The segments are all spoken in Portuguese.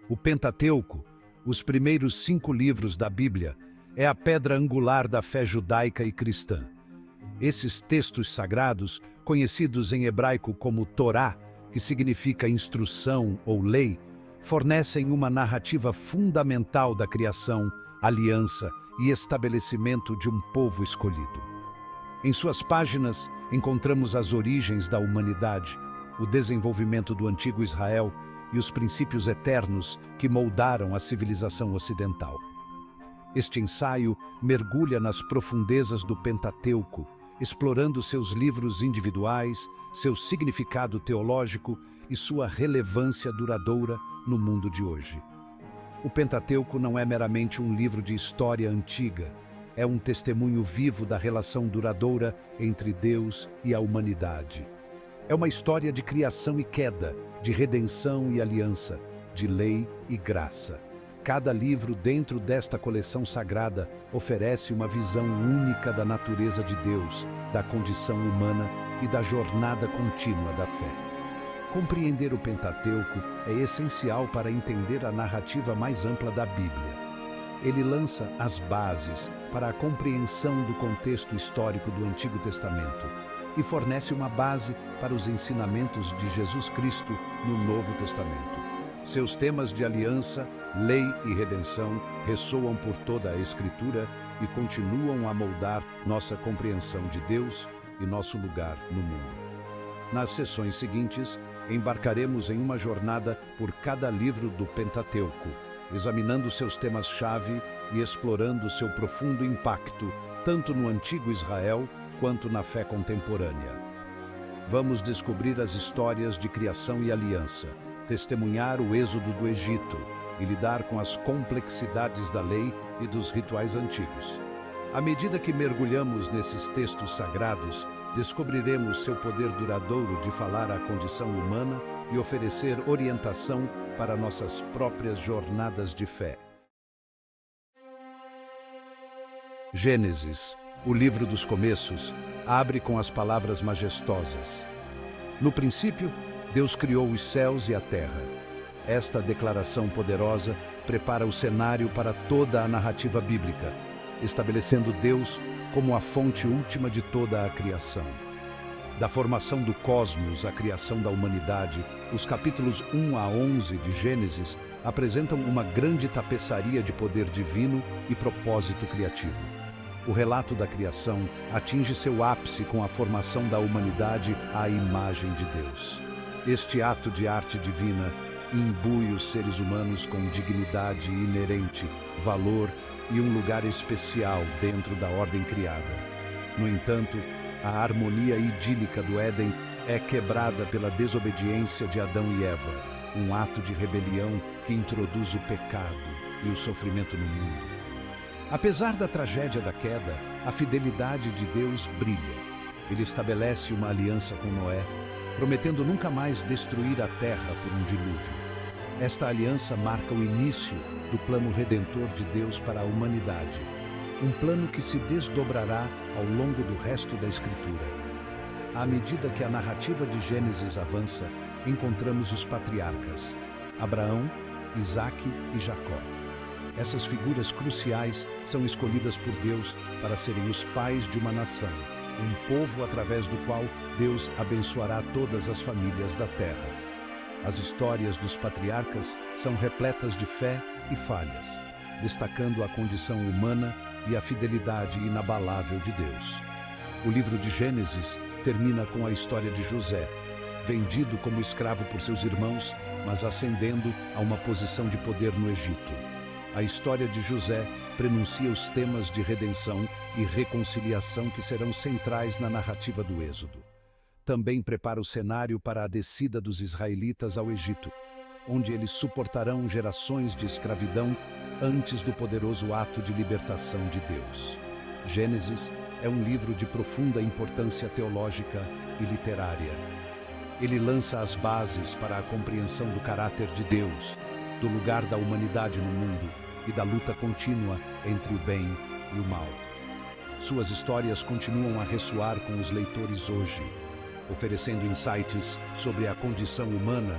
O Pentateuco, os primeiros 5 livros da Bíblia, é a pedra angular da fé judaica e cristã. Esses textos sagrados, conhecidos em hebraico como Torá, que significa instrução ou lei, fornecem uma narrativa fundamental da criação, aliança e estabelecimento de um povo escolhido. Em suas páginas, encontramos as origens da humanidade, o desenvolvimento do antigo Israel e os princípios eternos que moldaram a civilização ocidental. Este ensaio mergulha nas profundezas do Pentateuco, explorando seus livros individuais, seu significado teológico e sua relevância duradoura no mundo de hoje. O Pentateuco não é meramente um livro de história antiga, é um testemunho vivo da relação duradoura entre Deus e a humanidade. É uma história de criação e queda, de redenção e aliança, de lei e graça. Cada livro dentro desta coleção sagrada oferece uma visão única da natureza de Deus, da condição humana e da jornada contínua da fé. Compreender o Pentateuco é essencial para entender a narrativa mais ampla da Bíblia. Ele lança as bases para a compreensão do contexto histórico do Antigo Testamento e fornece uma base para os ensinamentos de Jesus Cristo no Novo Testamento. Seus temas de aliança, lei e redenção ressoam por toda a Escritura e continuam a moldar nossa compreensão de Deus e nosso lugar no mundo. Nas sessões seguintes, embarcaremos em uma jornada por cada livro do Pentateuco, examinando seus temas-chave e explorando seu profundo impacto, tanto no antigo Israel quanto na fé contemporânea. Vamos descobrir as histórias de criação e aliança, testemunhar o êxodo do Egito e lidar com as complexidades da lei e dos rituais antigos. À medida que mergulhamos nesses textos sagrados, descobriremos seu poder duradouro de falar à condição humana e oferecer orientação para nossas próprias jornadas de fé. Gênesis, o livro dos começos, abre com as palavras majestosas. No princípio, Deus criou os céus e a terra. Esta declaração poderosa prepara o cenário para toda a narrativa bíblica, estabelecendo Deus como a fonte última de toda a criação. Da formação do cosmos à criação da humanidade, os capítulos 1 a 11 de Gênesis apresentam uma grande tapeçaria de poder divino e propósito criativo. O relato da criação atinge seu ápice com a formação da humanidade à imagem de Deus. Este ato de arte divina imbui os seres humanos com dignidade inerente, valor e um lugar especial dentro da ordem criada. No entanto, a harmonia idílica do Éden é quebrada pela desobediência de Adão e Eva, um ato de rebelião que introduz o pecado e o sofrimento no mundo. Apesar da tragédia da queda, a fidelidade de Deus brilha. Ele estabelece uma aliança com Noé, prometendo nunca mais destruir a terra por um dilúvio. Esta aliança marca o início do plano redentor de Deus para a humanidade, um plano que se desdobrará ao longo do resto da Escritura. À medida que a narrativa de Gênesis avança, encontramos os patriarcas, Abraão, Isaque e Jacó. Essas figuras cruciais são escolhidas por Deus para serem os pais de uma nação, um povo através do qual Deus abençoará todas as famílias da terra. As histórias dos patriarcas são repletas de fé e falhas, destacando a condição humana e a fidelidade inabalável de Deus. O livro de Gênesis termina com a história de José, vendido como escravo por seus irmãos, mas ascendendo a uma posição de poder no Egito. A história de José prenuncia os temas de redenção e reconciliação que serão centrais na narrativa do Êxodo. Também prepara o cenário para a descida dos israelitas ao Egito, onde eles suportarão gerações de escravidão antes do poderoso ato de libertação de Deus. Gênesis é um livro de profunda importância teológica e literária. Ele lança as bases para a compreensão do caráter de Deus, do lugar da humanidade no mundo e da luta contínua entre o bem e o mal. Suas histórias continuam a ressoar com os leitores hoje, oferecendo insights sobre a condição humana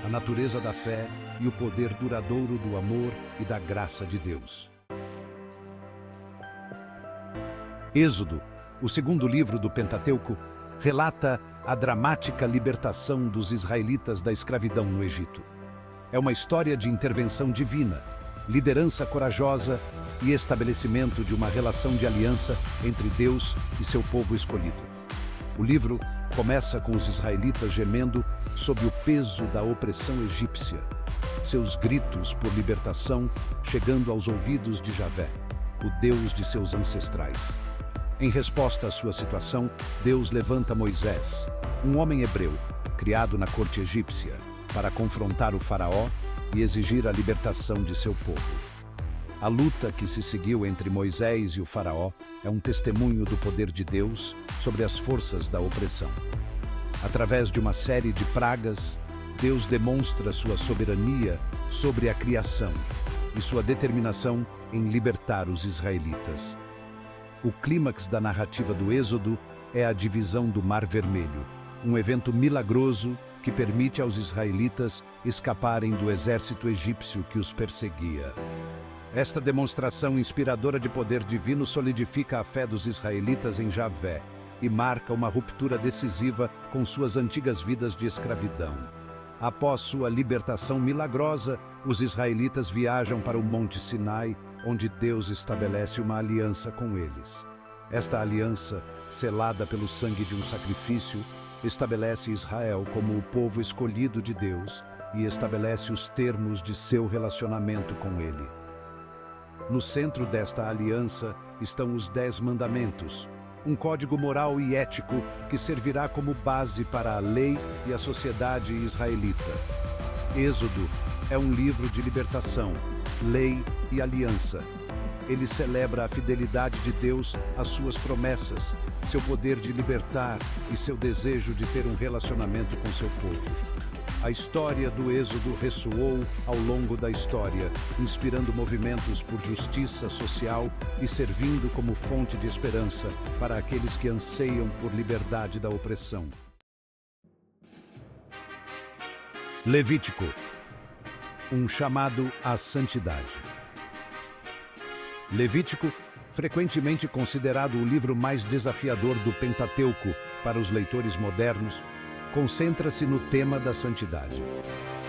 a natureza da fé e o poder duradouro do amor e da graça de Deus. Êxodo, o segundo livro do Pentateuco, relata a dramática libertação dos israelitas da escravidão no Egito. É uma história de intervenção divina, liderança corajosa e estabelecimento de uma relação de aliança entre Deus e seu povo escolhido. O livro começa com os israelitas gemendo sob o peso da opressão egípcia, seus gritos por libertação chegando aos ouvidos de Javé, o Deus de seus ancestrais. Em resposta à sua situação, Deus levanta Moisés, um homem hebreu, criado na corte egípcia, para confrontar o faraó e exigir a libertação de seu povo. A luta que se seguiu entre Moisés e o faraó é um testemunho do poder de Deus sobre as forças da opressão. Através de uma série de pragas, Deus demonstra sua soberania sobre a criação e sua determinação em libertar os israelitas. O clímax da narrativa do Êxodo é a divisão do Mar Vermelho, um evento milagroso que permite aos israelitas escaparem do exército egípcio que os perseguia. Esta demonstração inspiradora de poder divino solidifica a fé dos israelitas em Javé e marca uma ruptura decisiva com suas antigas vidas de escravidão. Após sua libertação milagrosa, os israelitas viajam para o Monte Sinai, onde Deus estabelece uma aliança com eles. Esta aliança, selada pelo sangue de um sacrifício, estabelece Israel como o povo escolhido de Deus e estabelece os termos de seu relacionamento com ele. No centro desta aliança estão os 10 mandamentos, um código moral e ético que servirá como base para a lei e a sociedade israelita. Êxodo é um livro de libertação, lei e aliança. Ele celebra a fidelidade de Deus às suas promessas, seu poder de libertar e seu desejo de ter um relacionamento com seu povo. A história do Êxodo ressoou ao longo da história, inspirando movimentos por justiça social e servindo como fonte de esperança para aqueles que anseiam por liberdade da opressão. Levítico, um chamado à santidade. Levítico, frequentemente considerado o livro mais desafiador do Pentateuco para os leitores modernos, concentra-se no tema da santidade.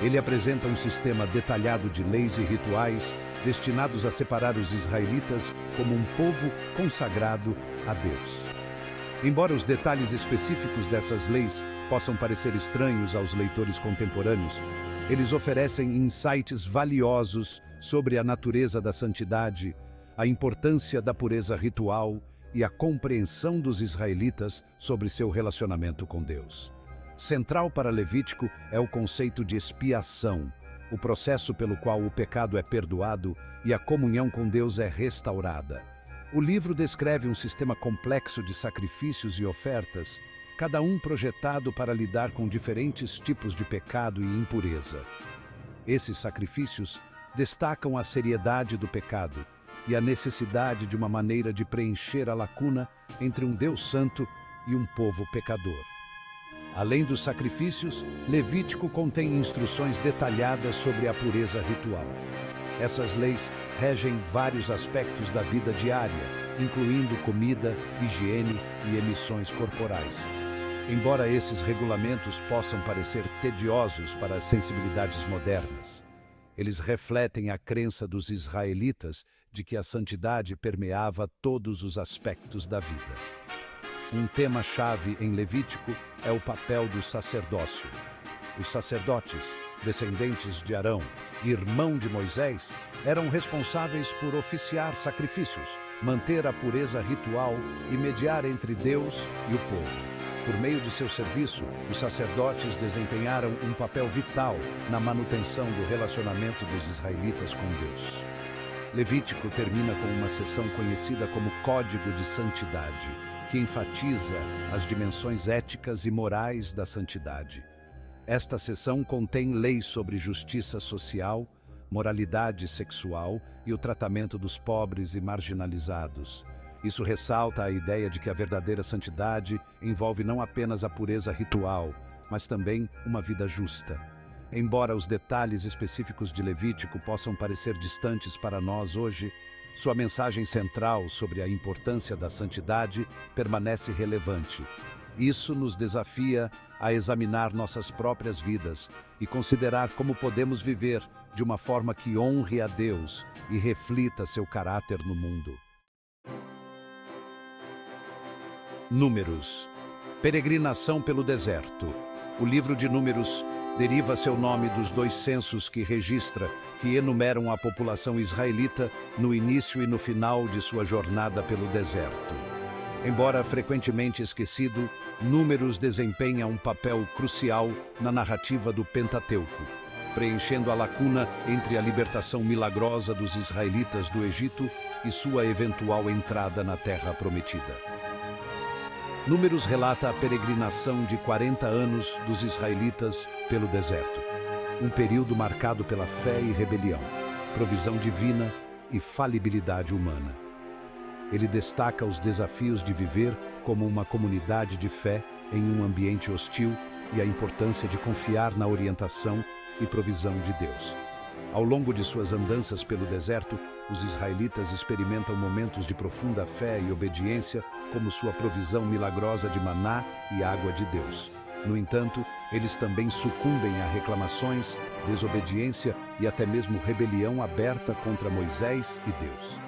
Ele apresenta um sistema detalhado de leis e rituais destinados a separar os israelitas como um povo consagrado a Deus. Embora os detalhes específicos dessas leis possam parecer estranhos aos leitores contemporâneos, eles oferecem insights valiosos sobre a natureza da santidade, a importância da pureza ritual e a compreensão dos israelitas sobre seu relacionamento com Deus. Central para Levítico é o conceito de expiação, o processo pelo qual o pecado é perdoado e a comunhão com Deus é restaurada. O livro descreve um sistema complexo de sacrifícios e ofertas, cada um projetado para lidar com diferentes tipos de pecado e impureza. Esses sacrifícios destacam a seriedade do pecado e a necessidade de uma maneira de preencher a lacuna entre um Deus santo e um povo pecador. Além dos sacrifícios, Levítico contém instruções detalhadas sobre a pureza ritual. Essas leis regem vários aspectos da vida diária, incluindo comida, higiene e emissões corporais. Embora esses regulamentos possam parecer tediosos para as sensibilidades modernas, eles refletem a crença dos israelitas de que a santidade permeava todos os aspectos da vida. Um tema-chave em Levítico é o papel do sacerdócio. Os sacerdotes, descendentes de Arão, irmão de Moisés, eram responsáveis por oficiar sacrifícios, manter a pureza ritual e mediar entre Deus e o povo. Por meio de seu serviço, os sacerdotes desempenharam um papel vital na manutenção do relacionamento dos israelitas com Deus. Levítico termina com uma seção conhecida como Código de Santidade, que enfatiza as dimensões éticas e morais da santidade. Esta seção contém leis sobre justiça social, moralidade sexual e o tratamento dos pobres e marginalizados. Isso ressalta a ideia de que a verdadeira santidade envolve não apenas a pureza ritual, mas também uma vida justa. Embora os detalhes específicos de Levítico possam parecer distantes para nós hoje, sua mensagem central sobre a importância da santidade permanece relevante. Isso nos desafia a examinar nossas próprias vidas e considerar como podemos viver de uma forma que honre a Deus e reflita seu caráter no mundo. Números. Peregrinação pelo deserto. O livro de Números deriva seu nome dos 2 censos que enumeram a população israelita no início e no final de sua jornada pelo deserto. Embora frequentemente esquecido, Números desempenha um papel crucial na narrativa do Pentateuco, preenchendo a lacuna entre a libertação milagrosa dos israelitas do Egito e sua eventual entrada na Terra Prometida. Números relata a peregrinação de 40 anos dos israelitas pelo deserto, um período marcado pela fé e rebelião, provisão divina e falibilidade humana. Ele destaca os desafios de viver como uma comunidade de fé em um ambiente hostil e a importância de confiar na orientação e provisão de Deus. Ao longo de suas andanças pelo deserto, os israelitas experimentam momentos de profunda fé e obediência, como sua provisão milagrosa de maná e água de Deus. No entanto, eles também sucumbem a reclamações, desobediência e até mesmo rebelião aberta contra Moisés e Deus.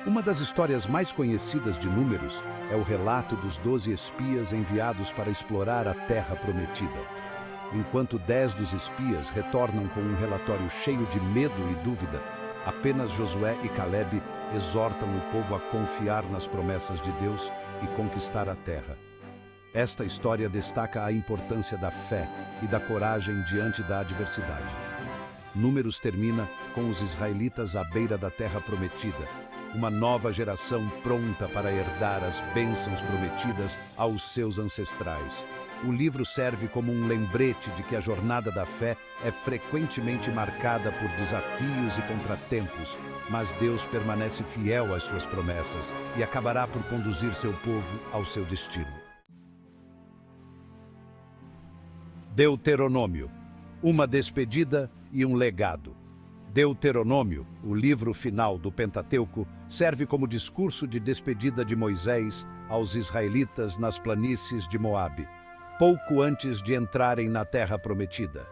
Uma das histórias mais conhecidas de Números é o relato dos 12 espias enviados para explorar a Terra Prometida. Enquanto 10 dos espias retornam com um relatório cheio de medo e dúvida, apenas Josué e Calebe exortam o povo a confiar nas promessas de Deus e conquistar a terra. Esta história destaca a importância da fé e da coragem diante da adversidade. Números termina com os israelitas à beira da Terra Prometida, uma nova geração pronta para herdar as bênçãos prometidas aos seus ancestrais. O livro serve como um lembrete de que a jornada da fé é frequentemente marcada por desafios e contratempos, mas Deus permanece fiel às suas promessas e acabará por conduzir seu povo ao seu destino. Deuteronômio, uma despedida e um legado. Deuteronômio, o livro final do Pentateuco, serve como discurso de despedida de Moisés aos israelitas nas planícies de Moabe, pouco antes de entrarem na Terra Prometida.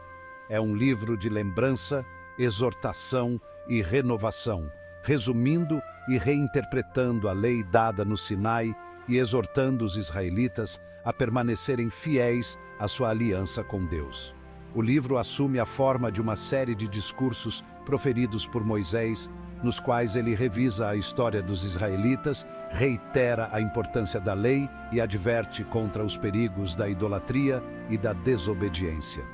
É um livro de lembrança, exortação e renovação, resumindo e reinterpretando a lei dada no Sinai e exortando os israelitas a permanecerem fiéis à sua aliança com Deus. O livro assume a forma de uma série de discursos proferidos por Moisés, nos quais ele revisa a história dos israelitas, reitera a importância da lei e adverte contra os perigos da idolatria e da desobediência.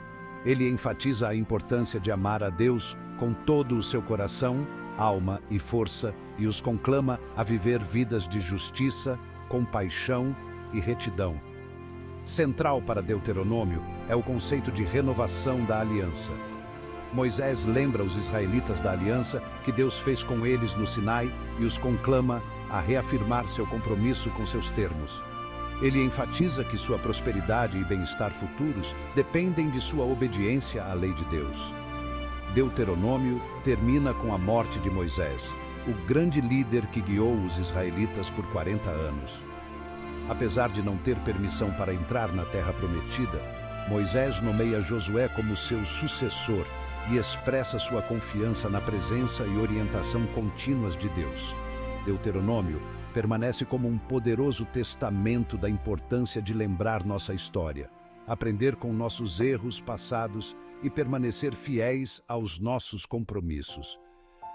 Ele enfatiza a importância de amar a Deus com todo o seu coração, alma e força e os conclama a viver vidas de justiça, compaixão e retidão. Central para Deuteronômio é o conceito de renovação da aliança. Moisés lembra os israelitas da aliança que Deus fez com eles no Sinai e os conclama a reafirmar seu compromisso com seus termos. Ele enfatiza que sua prosperidade e bem-estar futuros dependem de sua obediência à lei de Deus. Deuteronômio termina com a morte de Moisés, o grande líder que guiou os israelitas por 40 anos. Apesar de não ter permissão para entrar na Terra Prometida, Moisés nomeia Josué como seu sucessor e expressa sua confiança na presença e orientação contínuas de Deus. Deuteronômio permanece como um poderoso testamento da importância de lembrar nossa história, aprender com nossos erros passados e permanecer fiéis aos nossos compromissos.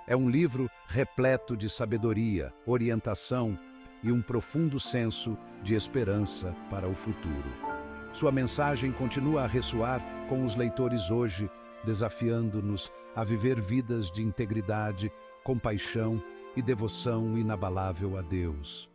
É um livro repleto de sabedoria, orientação e um profundo senso de esperança para o futuro. Sua mensagem continua a ressoar com os leitores hoje, desafiando-nos a viver vidas de integridade, compaixão e devoção inabalável a Deus.